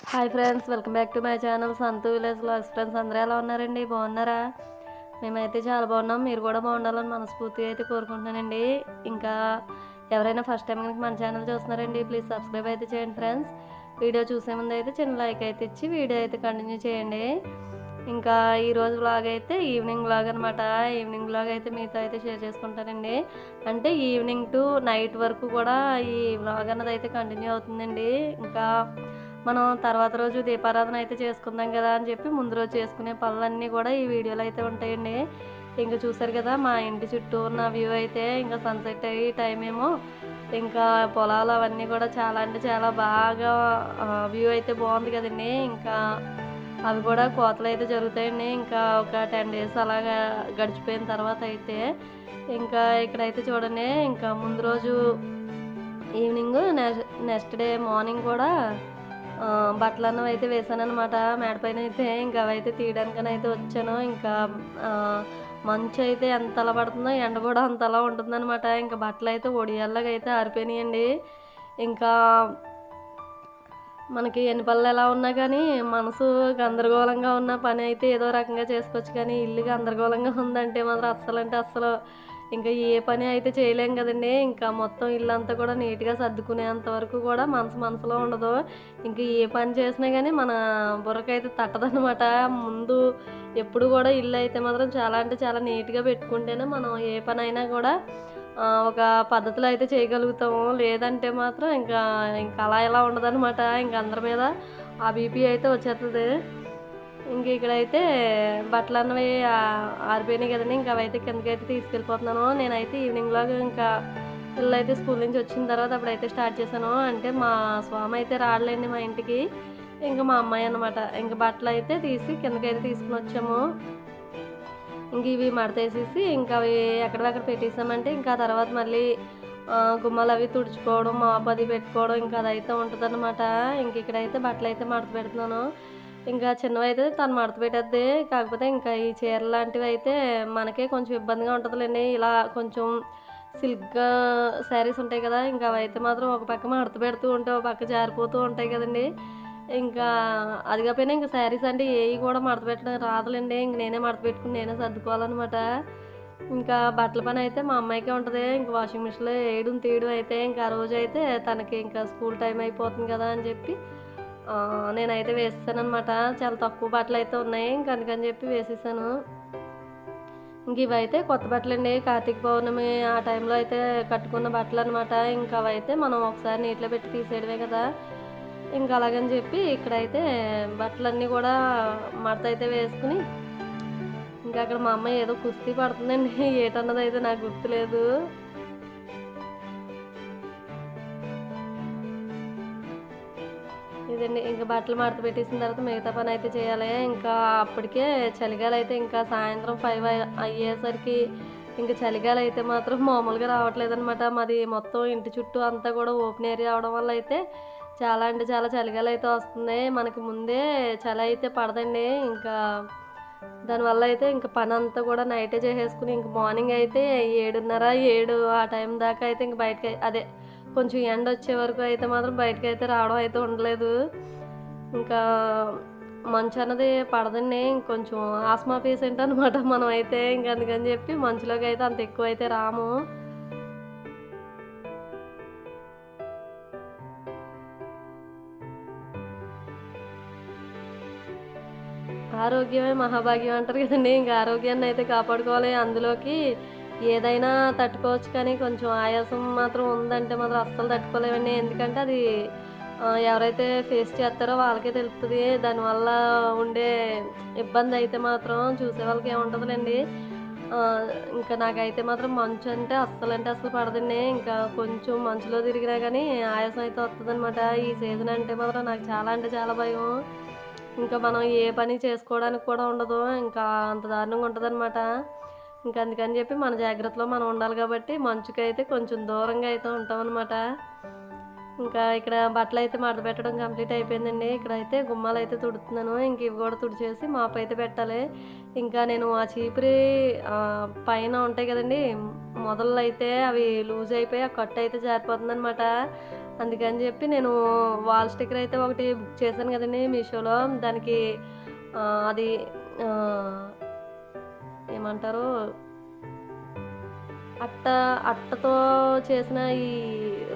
Hi friends, welcome back to my channel Santhu village vlogs. Friends అందరూ ఎలా ఉన్నారండి? బాగున్నారా? మేమైతే చాలా బాగున్నాం. మీరు కూడా బాగుండాలని మనస్ఫూర్తిగా అయితే కోరుకుంటున్నానండి. ఇంకా ఎవరైనా ఫస్ట్ టైం కనుక మన ఛానల్ చూస్తున్నారండి, ప్లీజ్ సబ్స్క్రైబ్ అయితే చేయండి ఫ్రెండ్స్. వీడియో చూసే ముందు అయితే చిన్న లైక్ అయితే ఇచ్చి వీడియో అయితే కంటిన్యూ చేయండి. ఇంకా ఈరోజు వ్లాగ్ అయితే ఈవినింగ్ వ్లాగ్ అనమాట. ఈవినింగ్ వ్లాగ్ అయితే మీతో అయితే షేర్ చేసుకుంటానండి. అంటే ఈవినింగ్ టు నైట్ వరకు కూడా ఈ వ్లాగ్ అన్నది అయితే కంటిన్యూ అవుతుందండి. ఇంకా మనం తర్వాత రోజు దీపారాధన అయితే చేసుకుందాం కదా అని చెప్పి ముందు రోజు చేసుకునే పనులన్నీ కూడా ఈ వీడియోలో అయితే ఉంటాయండి. ఇంకా చూసారు కదా మా ఇంటి చుట్టూ ఉన్న వ్యూ అయితే ఇంకా సన్సెట్ అయ్యి టైం ఏమో ఇంకా పొలాలు అవన్నీ కూడా చాలా అంటే చాలా బాగా వ్యూ అయితే బాగుంది కదండి. ఇంకా అవి కూడా కోతలు అయితే జరుగుతాయండి. ఇంకా ఒక 10 days అలాగా గడిచిపోయిన తర్వాత అయితే ఇంకా ఇక్కడైతే చూడండి, ఇంకా ముందు రోజు ఈవినింగ్ నెక్స్ట్ డే మార్నింగ్ కూడా బట్టలు అన్నవి అయితే వేసాను అనమాట మేడపైన అయితే. ఇంకా అవైతే తీయడానికని అయితే వచ్చాను. ఇంకా మంచు అయితే ఎంతలా పడుతుందో ఎండ కూడా అంతలా ఉంటుందన్నమాట. ఇంకా బట్టలు అయితే ఒడియాల్లాగా అయితే ఆరిపోయినాయండి. ఇంకా మనకి ఎన్ని పనులు ఎలా ఉన్నా కానీ మనసు గందరగోళంగా ఉన్న పని అయితే ఏదో రకంగా చేసుకోవచ్చు, కానీ ఇల్లు గందరగోళంగా ఉందంటే మాత్రం అస్సలు అంటే అస్సలు ఇంకా ఏ పని అయితే చేయలేం కదండి. ఇంకా మొత్తం ఇల్లంతా కూడా నీట్గా సర్దుకునేంత వరకు కూడా మనసులో ఉండదు. ఇంకా ఏ పని చేసినా కానీ మన బుర్రకైతే తట్టదనమాట. ముందు ఎప్పుడు కూడా ఇల్లు అయితే మాత్రం చాలా అంటే చాలా నీట్గా పెట్టుకుంటేనే మనం ఏ పని అయినా కూడా ఒక పద్ధతిలో అయితే చేయగలుగుతాము. లేదంటే మాత్రం ఇంకా ఇంకా అలా ఎలా ఉండదనమాట. ఇంక అందరి మీద ఆ బీపీ అయితే వచ్చేస్తుంది. ఇంక ఇక్కడైతే బట్టలు అన్నవి ఆరిపోయినాయి కదండి. ఇంకా అవైతే కిందకైతే తీసుకెళ్ళిపోతున్నాను. నేనైతే ఈవినింగ్లో ఇంకా పిల్లలు అయితే స్కూల్ నుంచి వచ్చిన తర్వాత అప్పుడైతే స్టార్ట్ చేశాను. అంటే మా స్వామి అయితే రాడలేండి మా ఇంటికి, ఇంకా మా అమ్మాయి అనమాట. ఇంకా బట్టలు అయితే తీసి కిందకైతే తీసుకుని వచ్చాము. ఇంక ఇవి మడతేసేసి ఇంకా అవి ఎక్కడెక్కడ పెట్టేసామంటే ఇంకా తర్వాత మళ్ళీ గుమ్మాలు అవి తుడుచుకోవడం, మాపు అది పెట్టుకోవడం ఇంకా అదైతే ఉంటుంది అనమాట. ఇంక ఇక్కడైతే బట్టలు అయితే మడత పెడుతున్నాను. ఇంకా చిన్నవైతే తను మడత పెట్టేద్ది. కాకపోతే ఇంకా ఈ చీరలు లాంటివి అయితే మనకే కొంచెం ఇబ్బందిగా ఉంటుందిలేండి. ఇలా కొంచెం సిల్క్గా శారీస్ ఉంటాయి కదా, ఇంకా అవి అయితే మాత్రం ఒక పక్క మడత పెడుతూ ఉంటే ఒక పక్క జారిపోతూ ఉంటాయి కదండి. ఇంకా అది కాకపోయినా ఇంకా శారీస్ అంటే ఏవి కూడా మడత పెట్టడం రాదులేండి. ఇంక నేనే మడత పెట్టుకుని నేనే సర్దుకోవాలన్నమాట. ఇంకా బట్టల పని అయితే మా అమ్మాయికే ఉంటుంది. ఇంకా వాషింగ్ మిషన్లో వేయడం తీయడం అయితే ఇంకా ఆ రోజు అయితే తనకి ఇంకా స్కూల్ టైం అయిపోతుంది కదా అని చెప్పి నేనైతే వేసేసాను అనమాట. చాలా తక్కువ బట్టలు అయితే ఉన్నాయి, ఇంకా అందుకని చెప్పి వేసేసాను. ఇంక ఇవైతే కొత్త బట్టలు అండి. కార్తీక పౌర్ణమి ఆ టైంలో అయితే కట్టుకున్న బట్టలు అనమాట. ఇంకా అవైతే మనం ఒకసారి నీటిలో పెట్టి తీసేయడమే కదా. ఇంకా అలాగని చెప్పి ఇక్కడైతే బట్టలన్నీ కూడా మడత అయితే వేసుకుని ఇంకా అక్కడ మా అమ్మాయి ఏదో కుస్తీ పడుతుందండి. ఏటన్నది అయితే నాకు గుర్తులేదు. ఇదండి, ఇంకా బట్టలు మడత పెట్టేసిన తర్వాత మిగతా పని అయితే చేయాలి. ఇంకా అప్పటికే చలిగాలి అయితే ఇంకా సాయంత్రం 5 అయ్యేసరికి ఇంకా చలిగాలి అయితే మాత్రం మామూలుగా రావట్లేదు అనమాట. మాది మొత్తం ఇంటి చుట్టూ అంతా కూడా ఓపెన్ ఏరియా అవడం వల్ల అయితే చాలా అంటే చాలా చలిగాలి అయితే వస్తుంది. మనకి ముందే చలి అయితే పడదండి. ఇంకా దానివల్ల అయితే ఇంకా పని అంతా కూడా నైటే చేసేసుకుని ఇంక మార్నింగ్ అయితే 7:30 7 ఆ టైం దాకా అయితే ఇంక బయటకి అదే కొంచెం ఎండ వచ్చే వరకు అయితే మాత్రం బయటకి అయితే రావడం అయితే ఉండలేదు. ఇంకా మంచు అన్నది పడదండి. ఇంకొంచెం ఆస్మా పేషెంట్ అనమాట మనం అయితే. ఇంక అందుకని చెప్పి మంచులోకి అయితే అంత ఎక్కువ అయితే రాము. ఆరోగ్యమే మహాభాగ్యం అంటారు కదండి. ఇంకా ఆరోగ్యాన్ని అయితే కాపాడుకోవాలి. అందులోకి ఏదైనా తట్టుకోవచ్చు, కానీ కొంచెం ఆయాసం మాత్రం ఉందంటే మాత్రం అస్సలు తట్టుకోలేమండి. ఎందుకంటే అది ఎవరైతే ఫేస్ చేస్తారో వాళ్ళకే తెలుస్తుంది. దానివల్ల ఉండే ఇబ్బంది అయితే మాత్రం చూసే వాళ్ళకి ఏముంటుందిలేండి. ఇంకా నాకైతే మాత్రం మంచు అంటే అస్సలు పడదండి. ఇంకా కొంచెం మంచులో తిరిగినా కానీ ఆయాసం అయితే వస్తుంది అనమాట. ఈ సీజన్ అంటే మాత్రం నాకు చాలా అంటే చాలా భయం. ఇంకా మనం ఏ పని చేసుకోవడానికి కూడా ఉండదు. ఇంకా అంత దారుణంగా ఉంటుందన్నమాట. ఇంకా అందుకని చెప్పి మన జాగ్రత్తలో మనం ఉండాలి కాబట్టి మంచుకైతే కొంచెం దూరంగా అయితే ఉంటామన్నమాట. ఇంకా ఇక్కడ బట్టలు అయితే మడత పెట్టడం కంప్లీట్ అయిపోయిందండి. ఇక్కడైతే గుమ్మాలు అయితే తుడుతున్నాను. ఇంక ఇవి కూడా తుడిచేసి మాపు అయితే పెట్టాలి. ఇంకా నేను ఆ చీపురి పైన ఉంటాయి కదండి మొదళ్ళు అయితే అవి లూజ్ అయిపోయి ఆ కట్టు అయితే జారిపోతుంది అనమాట. అందుకని చెప్పి నేను వాల్ స్టిక్కర్ అయితే ఒకటి బుక్ చేశాను కదండి మీషోలో. దానికి అది ఏమంటారు, అట్టతో చేసిన ఈ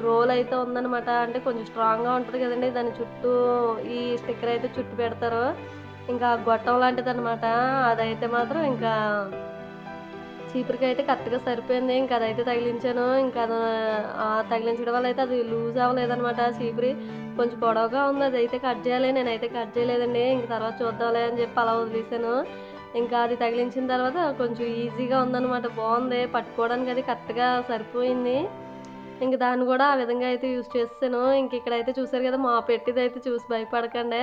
రోల్ అయితే ఉందనమాట. అంటే కొంచెం స్ట్రాంగ్గా ఉంటుంది కదండి, దాని చుట్టూ ఈ స్టిక్కర్ అయితే చుట్టూ పెడతారు. ఇంకా గొట్టం లాంటిది అనమాట. అదైతే మాత్రం ఇంకా చీపురికి అయితే కరెక్ట్గా సరిపోయింది. ఇంకా అదైతే తగిలించాను. ఇంకా అది తగిలించడం వల్ల అయితే అది లూజ్ అవ్వలేదనమాట. చీపురి కొంచెం పొడవుగా ఉంది, అది అయితే కట్ చేయాలి. నేనైతే కట్ చేయలేదండి. ఇంక తర్వాత చూద్దాంలే అని చెప్పి అలా వదిలేసాను. ఇంకా అది తగిలించిన తర్వాత కొంచెం ఈజీగా ఉందన్నమాట. బాగుంది, పట్టుకోవడానికి అది కరెక్ట్గా సరిపోయింది. ఇంక దాన్ని కూడా ఆ విధంగా అయితే యూజ్ చేస్తాను. ఇంక ఇక్కడైతే చూసారు కదా, మా పెట్టిది అయితే చూసి భయపడకండి.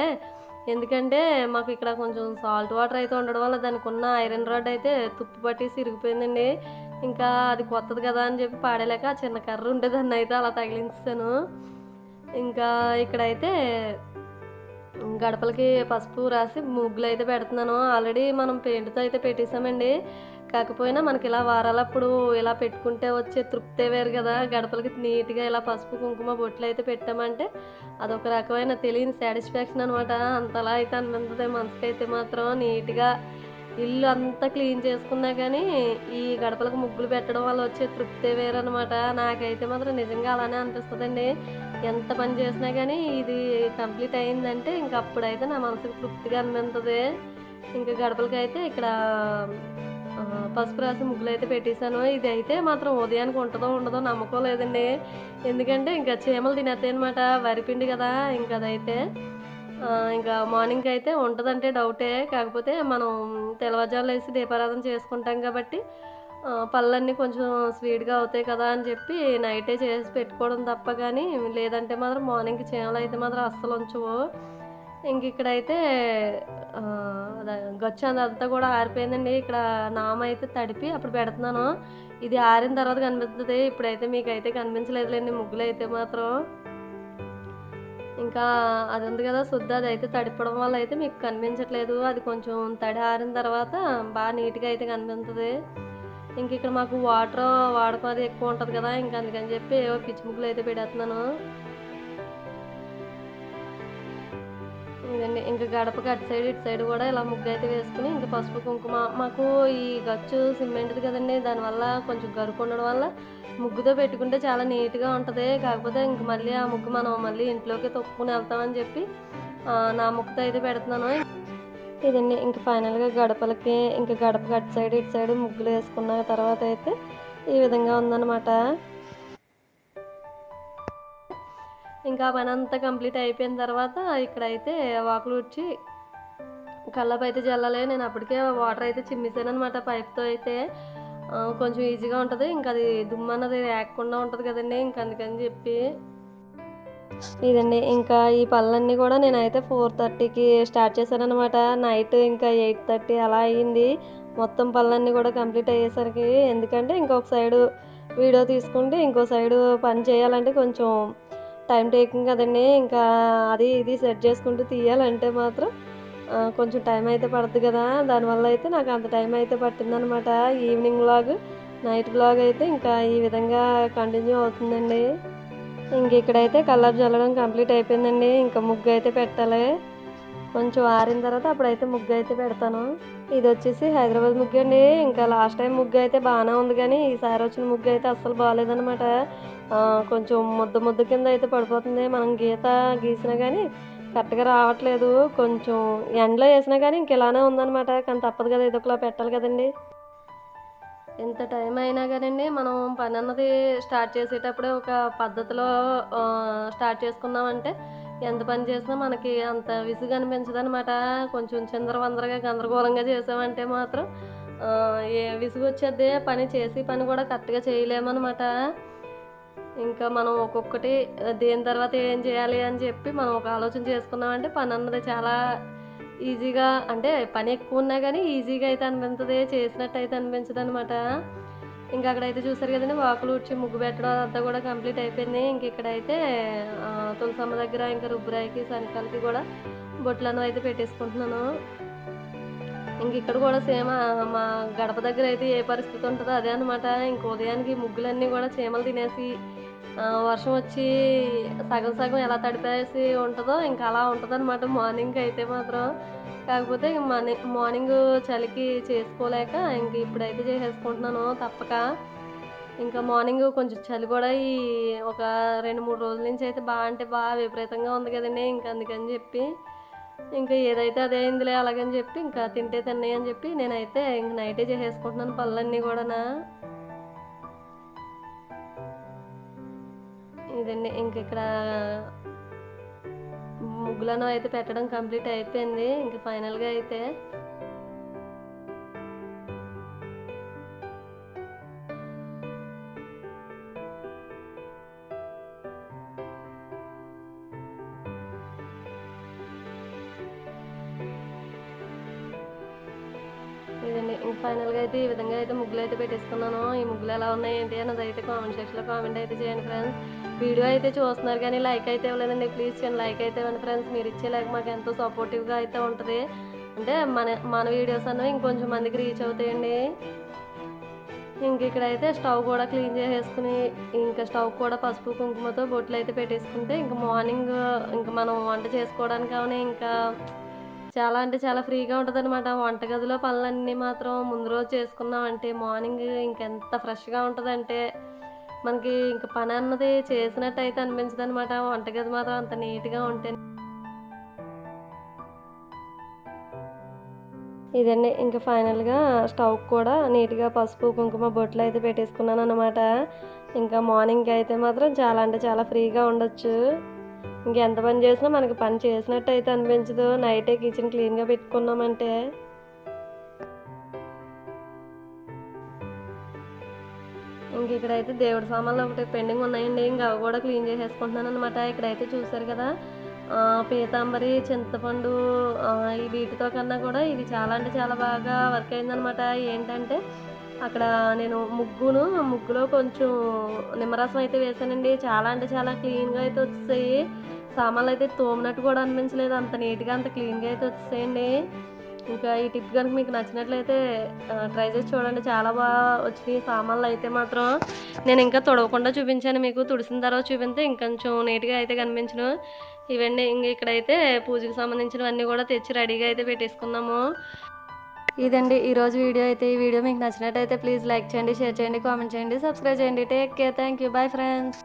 ఎందుకంటే మాకు ఇక్కడ కొంచెం సాల్ట్ వాటర్ అయితే ఉండడం వల్ల దానికి ఉన్న ఐరన్ రాడ్ అయితే తుప్పు పట్టేసి ఇరిగిపోయిందండి. ఇంకా అది కొత్తది కదా అని చెప్పి పాడేలేక ఆ చిన్న కర్ర ఉంటే దాన్ని అయితే అలా తగిలించాను. ఇంకా ఇక్కడైతే గడపలకి పసుపు రాసి ముగ్గులు అయితే పెడుతున్నాను. ఆల్రెడీ మనం పెయింట్తో అయితే పెట్టేసామండి. కాకపోయినా మనకి ఇలా వారాలప్పుడు ఇలా పెట్టుకుంటే వచ్చే తృప్తే వేరు కదా. గడపలకి నీట్గా ఇలా పసుపు కుంకుమ బొట్లు అయితే పెట్టామంటే అదొక రకమైన తెలియని సాటిస్ఫాక్షన్ అనమాట. అంతలా అయితే అనిపిస్తుంది మనసుకి అయితే మాత్రం. నీట్గా ఇల్లు అంతా క్లీన్ చేసుకున్నా కానీ ఈ గడపలకు ముగ్గులు పెట్టడం వల్ల వచ్చే తృప్తే వేరనమాట. నాకైతే మాత్రం నిజంగా అలానే అనిపిస్తుందండి. ఎంత పని చేసినా కానీ ఇది కంప్లీట్ అయిందంటే ఇంక అప్పుడైతే నా మనసుకు తృప్తిగా అనిపిస్తుంది. ఇంకా గడపలకైతే ఇక్కడ పసుపు రాసి ముగ్గులు అయితే పెట్టేశాను. ఇది అయితే మాత్రం ఉదయానికి ఉంటుందో ఉండదో నమ్మకం లేదండి. ఎందుకంటే ఇంకా చీమలు తినేస్తాయి అనమాట, వరిపిండి కదా. ఇంకా అదైతే ఇంకా మార్నింగ్కి అయితే ఉంటుందంటే డౌటే. కాకపోతే మనం తెల్లవారుజామున వేసి దీపారాధన చేసుకుంటాం కాబట్టి పళ్ళన్నీ కొంచెం స్వీట్గా అవుతాయి కదా అని చెప్పి నైటే చేసి పెట్టుకోవడం తప్ప. కానీ లేదంటే మాత్రం మార్నింగ్కి చీమలు అయితే మాత్రం అస్సలు ఉంచవు. ఇంక ఇక్కడైతే గచ్చు అదంతా కూడా ఆరిపోయిందండి. ఇక్కడ నామ అయితే తడిపి అప్పుడు పెడుతున్నాను. ఇది ఆరిన తర్వాత కనిపిస్తుంది. ఇప్పుడైతే మీకైతే కనిపించలేదులేండి ముగ్గులు అయితే మాత్రం. ఇంకా అది ఉంది కదా శుద్ధ, అది అయితే తడిపడం వల్ల అయితే మీకు కనిపించట్లేదు. అది కొంచెం తడి ఆరిన తర్వాత బాగా నీట్గా అయితే కనిపిస్తుంది. ఇంక ఇక్కడ మాకు వాటర్ వాడకం అది ఎక్కువ ఉంటుంది కదా, ఇంకా అందుకని చెప్పి ఏవో పిచ్చి ముగ్గులు అయితే పెడుతున్నాను. ఇదండి ఇంకా గడపకి అటు సైడ్ ఇటు సైడ్ కూడా ఇలా ముగ్గు అయితే వేసుకుని ఇంకా పసుపు కుంకుమ. మాకు ఈ గచ్చు సిమెంట్ది కదండి, దానివల్ల కొంచెం గరుకు ఉండడం వల్ల ముగ్గుతో పెట్టుకుంటే చాలా నీట్గా ఉంటుంది. కాకపోతే ఇంక మళ్ళీ ఆ ముగ్గు మనం మళ్ళీ ఇంట్లోకి తొక్కుని వెళ్తామని చెప్పి నా ముగ్గుతో అయితే పెడుతున్నాను. ఇదండి ఇంక ఫైనల్గా గడపలకి ఇంకా గడపకి అటు సైడ్ ఇటు సైడ్ ముగ్గులు వేసుకున్న తర్వాత అయితే ఈ విధంగా ఉందన్నమాట. ఇంకా పని అంతా కంప్లీట్ అయిపోయిన తర్వాత ఇక్కడైతే వాకులు ఉడ్చి కళ్ళపు అయితే జల్లాలి. నేను అప్పటికే వాటర్ అయితే చిమ్మేసాను అనమాట పైప్తో. అయితే కొంచెం ఈజీగా ఉంటుంది. ఇంకా అది దుమ్ము అన్నది రాకుండా ఉంటుంది కదండి, ఇంక అందుకని చెప్పి. ఇదండి ఇంకా ఈ పనులన్నీ కూడా నేనైతే 4:30కి స్టార్ట్ చేశాను అనమాట. నైట్ ఇంకా 8:30 అలా అయ్యింది మొత్తం పనులన్నీ కూడా కంప్లీట్ అయ్యేసరికి. ఎందుకంటే ఇంకొక సైడు వీడియో తీసుకుంటే ఇంకో సైడు పని చేయాలంటే కొంచెం టైం టేకింగ్ కదండి. ఇంకా అది ఇది సెట్ చేసుకుంటూ తీయాలంటే మాత్రం కొంచెం టైం అయితే పడుతుంది కదా. దానివల్ల అయితే నాకు అంత టైం అయితే పట్టిందనమాట. ఈవినింగ్ వ్లాగ్ నైట్ వ్లాగ్ అయితే ఇంకా ఈ విధంగా కంటిన్యూ అవుతుందండి. ఇంక ఇక్కడైతే కలర్ చల్లడం కంప్లీట్ అయిపోయిందండి. ఇంకా ముగ్గు అయితే పెట్టాలి. కొంచెం ఆరిన తర్వాత అప్పుడైతే ముగ్గు అయితే పెడతాను. ఇది వచ్చేసి హైదరాబాద్ ముగ్గు అండి. ఇంకా లాస్ట్ టైం ముగ్గు అయితే బాగానే ఉంది, కానీ ఈసారి వచ్చిన ముగ్గు అయితే అస్సలు బాగాలేదనమాట. కొంచెం ముద్ద కింద అయితే పడిపోతుంది. మనం గీత గీసినా కానీ కరెక్ట్గా రావట్లేదు. కొంచెం ఎండలో వేసినా కానీ ఇంక ఇలానే ఉందనమాట. కానీ తప్పదు కదా, ఇది ఒకలా పెట్టాలి కదండి. ఎంత టైం అయినా కానండి మనం పని అన్నది స్టార్ట్ చేసేటప్పుడే ఒక పద్ధతిలో స్టార్ట్ చేసుకున్నామంటే ఎంత పని చేసినా మనకి అంత విసుగు అనిపించదు అనమాట. కొంచెం చిందరవందరగా గందరగోళంగా చేసామంటే మాత్రం ఏ విసుగు వచ్చేది. పని చేసి పని కూడా కరెక్ట్గా చేయలేమన్నమాట. ఇంకా మనం ఒక్కొక్కటి దేని తర్వాత ఏం చేయాలి అని చెప్పి మనం ఒక ఆలోచన చేసుకున్నామంటే పని అన్నది చాలా ఈజీగా, అంటే పని ఎక్కువ ఉన్నా కానీ ఈజీగా అయితే అనిపిస్తుంది, చేసినట్టు అయితే అనిపించదు అనమాట. ఇంకా అక్కడైతే చూసారు కదండి, వాకులు ఉడ్చి ముగ్గు పెట్టడం అదంతా కూడా కంప్లీట్ అయిపోయింది. ఇంక ఇక్కడైతే తులసమ్మ దగ్గర ఇంకా రుబ్బురాయికి శనకాలకి కూడా బొట్లను అయితే పెట్టేసుకుంటున్నాను. ఇంక ఇక్కడ కూడా సేమ్ మా గడప దగ్గర అయితే ఏ పరిస్థితి ఉంటుందో అదే అనమాట. ఇంక ఉదయానికి ముగ్గులన్నీ కూడా చీమలు తినేసి వర్షం వచ్చి సగం సగం ఎలా తడిపేసి ఉంటుందో ఇంకా అలా ఉంటుందన్నమాట మార్నింగ్ అయితే మాత్రం. కాకపోతే మార్నింగ్ చలికి చేసుకోలేక ఇంక ఇప్పుడైతే చేసేసుకుంటున్నాను తప్పక. ఇంకా మార్నింగ్ కొంచెం చలి కూడా ఈ ఒక 2-3 రోజుల నుంచి అయితే అంటే బాగా విపరీతంగా ఉంది కదండి. ఇంక అందుకని చెప్పి ఇంకా ఏదైతే అదే అయిందిలే అలాగని చెప్పి ఇంకా తింటే తిన్నాయి అని చెప్పి నేనైతే ఇంక నైటే చేసేసుకుంటున్నాను పనులన్నీ కూడా. ఇదండి ఇంక ఇక్కడ ముగ్గులను అయితే పెట్టడం కంప్లీట్ అయిపోయింది ఇంక ఫైనల్గా అయితే. ఇదండి ఇంక ఫైనల్గా అయితే ఈ విధంగా అయితే ముగ్గులు అయితే పెట్టేసుకున్నాను. ఈ ముగ్గులు ఎలా ఉన్నాయి ఏంటి అన్నది అయితే కామెంట్ సెక్షన్లో కామెంట్ అయితే చేయండి ఫ్రెండ్స్. వీడియో అయితే చూస్తున్నారు కానీ లైక్ అయితే ఇవ్వలేదండి. ప్లీజ్ చేయండి, లైక్ అయితే ఇవ్వండి ఫ్రెండ్స్. మీరు ఇచ్చే లైక్ మాకు ఎంతో సపోర్టివ్గా అయితే ఉంటుంది. అంటే మన వీడియోస్ అన్నవి ఇంకొంచెం మందికి రీచ్ అవుతాయండి. ఇంక ఇక్కడైతే స్టవ్ కూడా క్లీన్ చేసేసుకుని ఇంకా స్టవ్ కూడా పసుపు కుంకుమతో బొట్లు అయితే పెట్టేసుకుంటే ఇంకా మార్నింగ్ ఇంకా మనం వంట చేసుకోవడానికి కానీ ఇంకా చాలా అంటే చాలా ఫ్రీగా ఉంటుందన్నమాట. వంటగదిలో పనులన్నీ మాత్రం ముందు రోజు చేసుకున్నామంటే మార్నింగ్ ఇంకెంత ఫ్రెష్గా ఉంటుందంటే మనకి ఇంక పని అన్నది చేసినట్టు అయితే అనిపించదు అనమాట. వంటగది మాత్రం అంత నీట్గా ఉంటే. ఇదండి ఇంకా ఫైనల్గా స్టవ్ కూడా నీట్గా పసుపు కుంకుమ బొట్లు అయితే పెట్టేసుకున్నాను అనమాట. ఇంకా మార్నింగ్ అయితే మాత్రం చాలా అంటే చాలా ఫ్రీగా ఉండొచ్చు. ఇంకెంత పని చేసినా మనకి పని చేసినట్టు అయితే అనిపించదు నైటే కిచెన్ క్లీన్గా పెట్టుకున్నామంటే. ఇంక ఇక్కడైతే దేవుడి సామాన్లు ఒకటి పెండింగ్ ఉన్నాయండి. ఇంకా అవి కూడా క్లీన్ చేసేసుకుంటున్నాను అనమాట. ఇక్కడైతే చూసారు కదా పీతాంబరి చింతపండు ఈ వీటితో కన్నా కూడా ఇది చాలా అంటే చాలా బాగా వర్క్ అయిందనమాట. ఏంటంటే అక్కడ నేను ముగ్గులో కొంచెం నిమ్మరసం అయితే వేసానండి. చాలా అంటే చాలా క్లీన్గా అయితే వచ్చేసాయి. సామాన్లు అయితే తోమినట్టు కూడా అనిపించలేదు, అంత నీట్గా అంత క్లీన్గా అయితే వచ్చేసాయండి. ఇంకా ఈ టిప్ కనుక మీకు నచ్చినట్లయితే ట్రై చేసి చూడండి. చాలా బాగా వచ్చినాయి సామాన్లు అయితే మాత్రం. నేను ఇంకా తొడవకుండా చూపించాను మీకు, తుడిసిన తర్వాత చూపిస్తే ఇంకొంచెం నీట్గా అయితే కనిపించను. ఇవన్నీ ఇంక ఇక్కడైతే పూజకి సంబంధించినవన్నీ కూడా తెచ్చి రెడీగా అయితే పెట్టేసుకున్నాము. ఇదండి ఈరోజు వీడియో అయితే. ఈ వీడియో మీకు నచ్చినట్టయితే ప్లీజ్ లైక్ చేయండి, షేర్ చేయండి, కామెంట్ చేయండి, సబ్స్క్రైబ్ చేయండి. Take care, thank you, bye friends.